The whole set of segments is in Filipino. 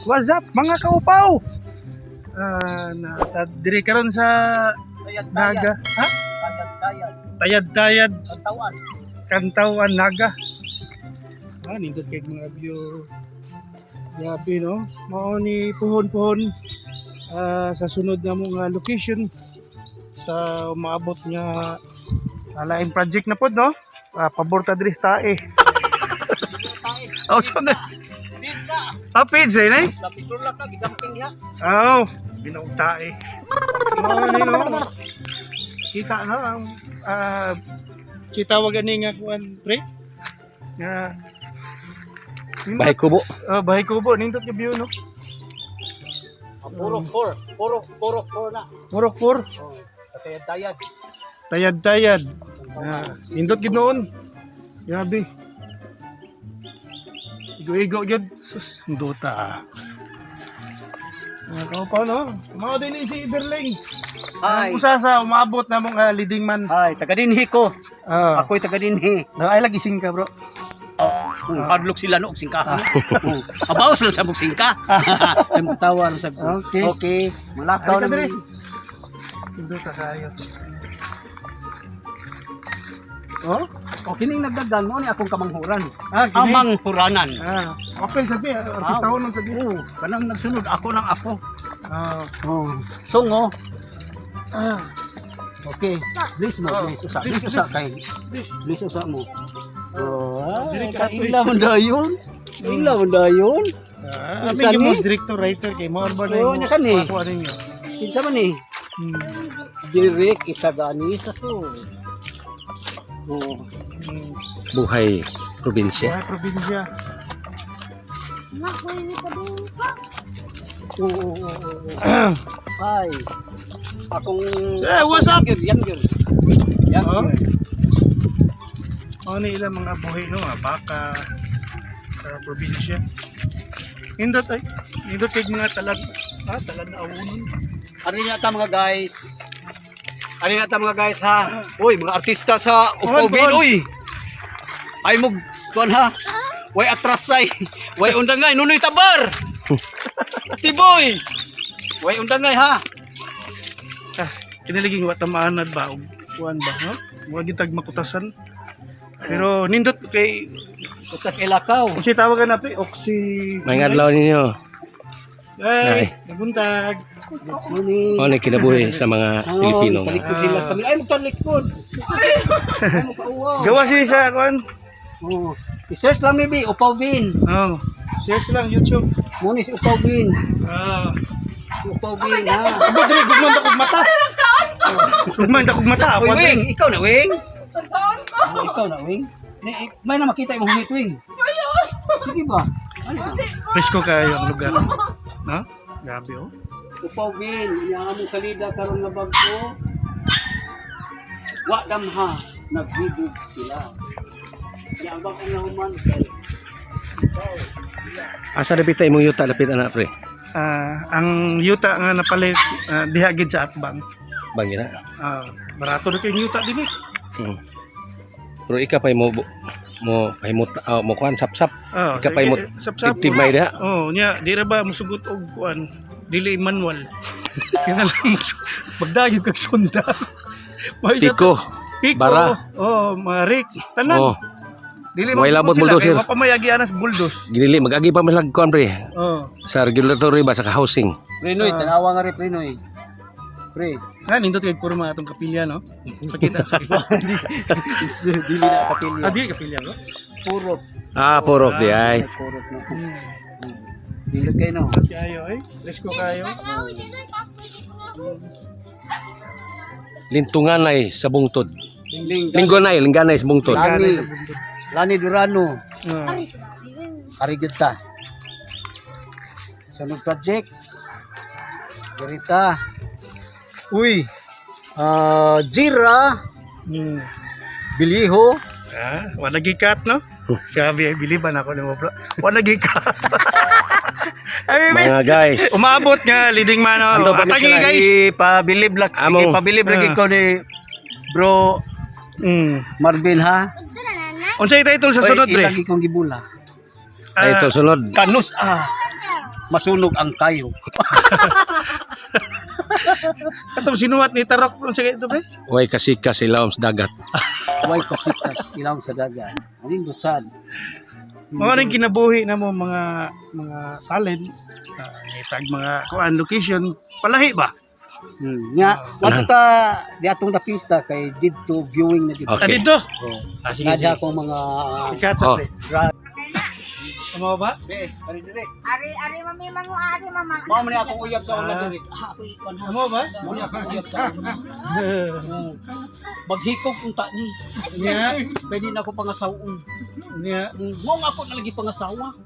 What's up mga kaupaw? Diri karon sa Naga. Ha? Tayad. Kantawan Naga. Nindot kay mga view. Grabe no. Mao ni puhon-puhon sa sunod na mga location sa umaabot nga alain project na pod no. Paborta diri sa tae. Oh, so na. Page eh, nay? Lapitol lang ka, gidamping niya. Oh, binaugtae. No. Kita na ang kita wagan ni nga kuan pre. Nga Bahay kubo. Bahay kubo nindot ka view no. Purok 4 na. Purok 4. Tayad. Tayad. Nindot gid noon. Grabe. Igo gyud sus ndota. Kaupaw no. Mao din si Berling. Hi. Usa sa umabot na mong leading man. Hi, taga dinhi ko. Ako'y taga dinhi. Ay lagi sing ka bro. Hadlok sila no og singkahan. Abaw sila sa singka. Ay mutawa sa. Okay. Malakaw na diri. Ndota kayo. O kining nagdagan mo ni akong kamanghuran. Kini. Amang-huranan. Apel sabi, artista nang sabi. Kanang nagsunod ako ng ako. Songo. Okay. Please usa kay. Please usa mo. Ila mo dayon. May gimos director writer kay mo ba na. Nya kan ni. Ako ano niyo. Kinsa man ni? Direk isagani sa ko. Buhay probinsya. Buhay probinsya. Hi. Akong what's up? Younger. Ano ilang mga buhay no, baka sa probinsya. Nindot kay mga talag na awunon. Ano na ta mga guys ha. Uy, mga artista sa Upawin uy. Ay mo kuan ha. Way atrasay. Way undangay nunoy tabar. Tiboy. Way undangay ha. Kinaliging watamaan ba og kuan ba no? Wa gitag makutasan. Pero nindot kay Utas ilakaw. si tawagan na pe oxy. May adlaw ninyo. Ay, nabuntag. O na kinabuhi sa mga Pilipino. Talikod sila sa tabi. Ay magtalikod. Ay magkauwaw. Gawa si sa kuan. I-search lang maybe Upawin. Search lang YouTube. Muna si Upawin. Si Upawin ha. Aba dire gugman kog mata. Gugman kog mata. Uy, Wing, ikaw na Wing. Ikaw na Wing. May na makita imong hungit Wing. Sige ba? Presko kayo ang lugar. No? Grabe oh. Upawin, iyang among salida karon nga bagko. Wa damha nagbibig sila. Iyang bagko nga human kay. Asa dapit imong yuta dapit anak pre? Ang yuta nga napalit diha gid sa Atbang. Bangina. Barato na kay yuta din eh. Pero ika pay mo kuan sapsap. Ika pay mo tip may da. Nya di ra ba musugot og kuan dili manual. Kaya lang magdagit kag sunda. Piko. Bara. Marik. Tanan. Dili May labot bulldozer. Wa pa mayagi anas bulldoze. Ginili magagi pa maslag kuan pre. Sa regulatory ba sa housing. Prinoy, tanawa nga ri Prinoy. Pre. Nindot kay puro mga atong kapilya no. Pakita. Dili na kapilya. Di kapilya ko. Purok. Purok di ay. Purok na. Dili kay no. Kayo ay. Let's go kayo. Lintunganay sa bungtod. Lingganay sa bungtod. Lani Durano. Ari gyud ta. Sunod project. Garita. Uy. Jira. Biliho. Wala gikat no? Grabe, biliban ako ni mo bro. Wala gikat. Mga guys. Umabot nga leading man no. Atangi guys. Ipabilib lagi ko ni bro Marvin ha. Unsay title sa sunod pre? Ilagi kong gibula. Ito sunod. Kanus masunog ang kayo. Katong sinuwat ni Tarok kung sige ito, pre. Way kasikas ilawom sa dagat. Way kasikas ilang sa dagat. Aning dutsan. Mga rin kinabuhi na mo mga talent, itag mga kuan location, palahi ba? Nga, ato ta di atong dapita kay didto viewing na dito. Okay. Dito. Oh. Sige, Nga sige. akong mga Ikata, Oh. pre. grad. Ano ba? Ari direk. Ari mami mangu ari mama. Mao man akong uyab sa una direk. Ako ikon ha. Ano ba? Mo ni akong uyab sa una. Maghikog unta ni. Niya, Pwede na ako pangasawon. niya. Mo nga ako nalagi pangasawa.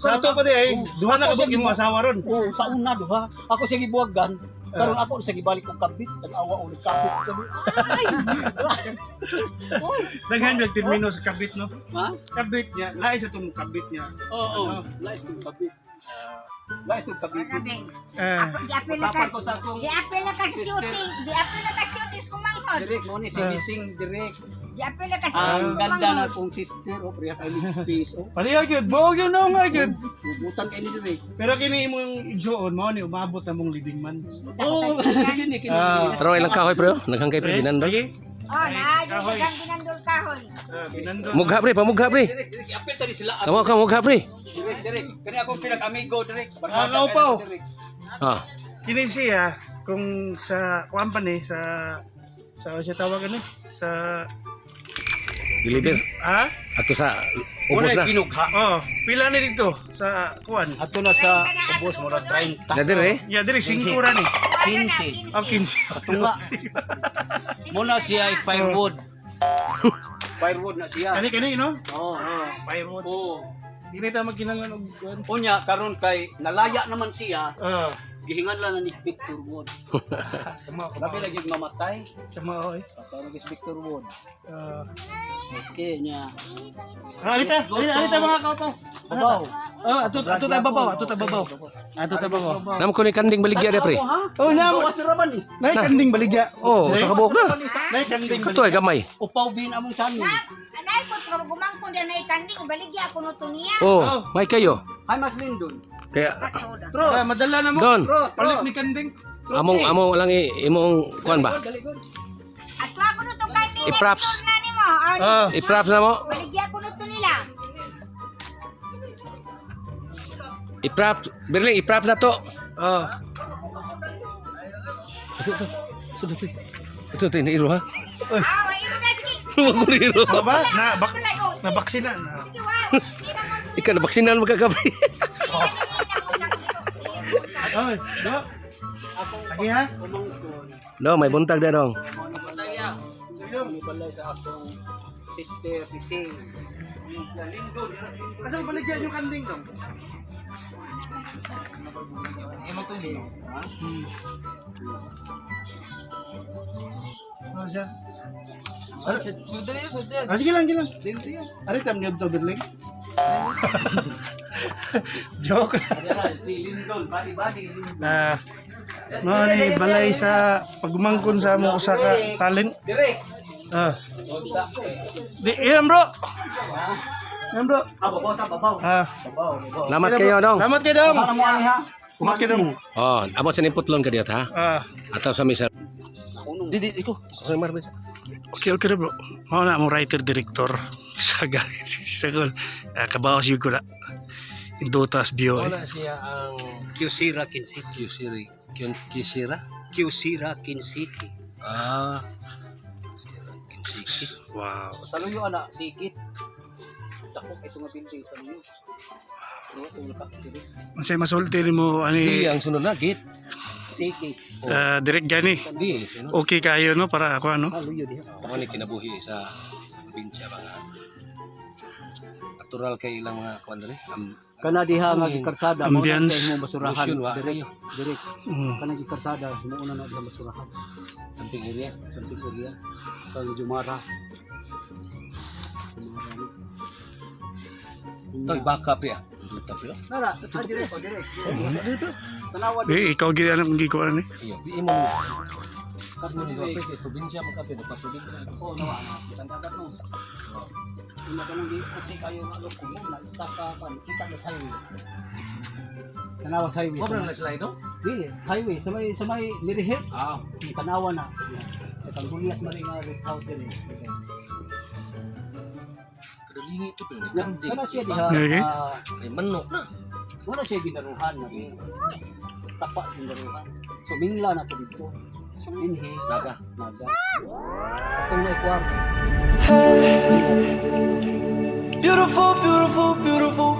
Sa ato pa di ay duha na kabog imong asawa ron. Oo, sa una duha. Ako siya gibuwagan. Karon ako sa gibalik kong kabit, nag-awa ulit kabit sa Daghan yung termino sa kabit, no? Ha? Kabit niya, lahi sa itong kabit niya. Oo, lais tong kabit. Lais tong kabit. Kabing. Ah, Diapil na Tapan ka. ko sa akong Diapil na ka shooting. Diapil na ka shooting kumanghod. direct mo ni si Gising direct. Diapil na ka Ang shooting ganda na kumanghod. akong sister o priya kay Lipis o. paliha yun, buhog yun na nga yun. Bubutan kay ni direct. Pero kini imong idyoon mo ni umabot na mong living man. Oo, kini kini. Ah. Pero ilang kahoy pre, naghangkay pre binandol. Lagi? Oh, na, dagang binandol kahoy. Pinandol. Mugha pre, pamugha pre. Direct, direct, apil tadi sila. Tama ka mugha pre. Direct, direct. Kani akong pinag-amigo direct. Ah, kaupaw. Ah, Kini siya, kung sa kuan pa ni, sa siya tawag ano? Sa, deliver. ah? Ato sa Una ubos na. ginugha. Oh, pila na dito sa kuan. Ato na sa ubos mo na 30. Nadir eh. Ya, diri 5 ra ni. 15. Oh, 15. Tunga. Muna siya ay firewood. Firewood na siya. Kani, no? Oo. Oh, firewood. Oo. Dili ta magkinahanglan og kuan. Unya karon kay nalaya naman siya, Ah, gihingan lang na ni Victor Wood. tama ko. Labi lagi mamatay, Tama oy. patay lagi si Victor Wood. Ah, Okay niya. alita mga kaupaw. Babaw. Ato ta babaw, ato ta babaw. Ato ta babaw. Nam ko ni kanding baligya de pre. Oh, na. Bawas na raman ni. Nay kanding baligya. Oh, sa kabuk na. Nay kanding Kato ay gamay. Upaw bin among channel. Anay ko gumangkon din na ikanding baligya kuno to niya. Oh, may kayo. Hay mas lindon. Kaya Soda. Tro. madala na mo. Don, Palit ni kanding. among lang imong kuan ba? Dali good. At wa kuno to kanding. I-props. Na nimo. Ah, I-props na mo. Baligya kuno to nila. I-props. Berling i-props na to. oh. Ito. Sudah pre. Ito iro ha. Ah, wa iro na sige. Luwag ko iro. Ano ba? Kulay, oh, Na baksina. sige, wa. Hindi na mo. Ika na baksinan magkakapre. Oy, do. Lagi ha? No, may buntag na dong. May balay sa akong sister Pising. Lindon. Asal baligya yung kanding dong? Ano siya? Ah, sige lang. Ari tam niyo to Berling. Joke. Si Lindon, bali Lindon. Mga ni balay sa pagmangkon sa mo usa ka talent. Direk. Ah. Sa Di yan bro. Yan bro. babaw. Ah. Babaw. Salamat kayo dong. Salamat kayo dong. Ano mo ani ha? Kumat kayo dong. Oh, amo sa nimputlon ka diot ha. Ah. Atau sa misa. Unong. Di iko. Ako mar bisa. Okay bro. Mao na mo writer director sa sa gol. Kabaos yun ko na. Indutas bio. Wala siya ang Kyusira Kin City. Q-Siri. Kisira. Kyusira Kin City. Ah. Kisira. Wow. Sa luyo ana sikit. Takok ito nga building sa luyo. Ano ito nakakiri? Unsay masulti nimo Di ani ang sunod na git. Sikit. direct gani. Di. Okay kayo no para ako ano. Luyo diha. Ako ni kinabuhi sa probinsya mga natural kay ilang mga kuan diri. Kana diha nga gikarsada mo na Ambience. sa imong basurahan. Motion wa Direk. kayo. Direk. Mm. Kana gikarsada mo una na diha basurahan. Samping area. Santi area. Kang Jumara. Toy baka pa. Duta pa. Nara, direk ko direk. Tanawa Ikaw gid anong gi ko ani. Iyo, di mo. Sabi ni Dope kay probinsya mo kape do probinsya. ko nawa na tandagat mo. Ina kanang di puti kayo nga loko mo na istaka pa kita na sayo. Tanawa sa highway. Sobrang na sila ito? Dili, highway sa may Lirihit. Ah. Tanawa na. Katang Gulyas man nga rest house din. Kadalingi ito pero Ya, kana siya diha. Okay. Ay manok na. Wala siya ginaruhan na sapa sa ginaruhan. So bingla na to dito. Inhi, Naga. naga. Itong may kwarto. Beautiful, beautiful, beautiful.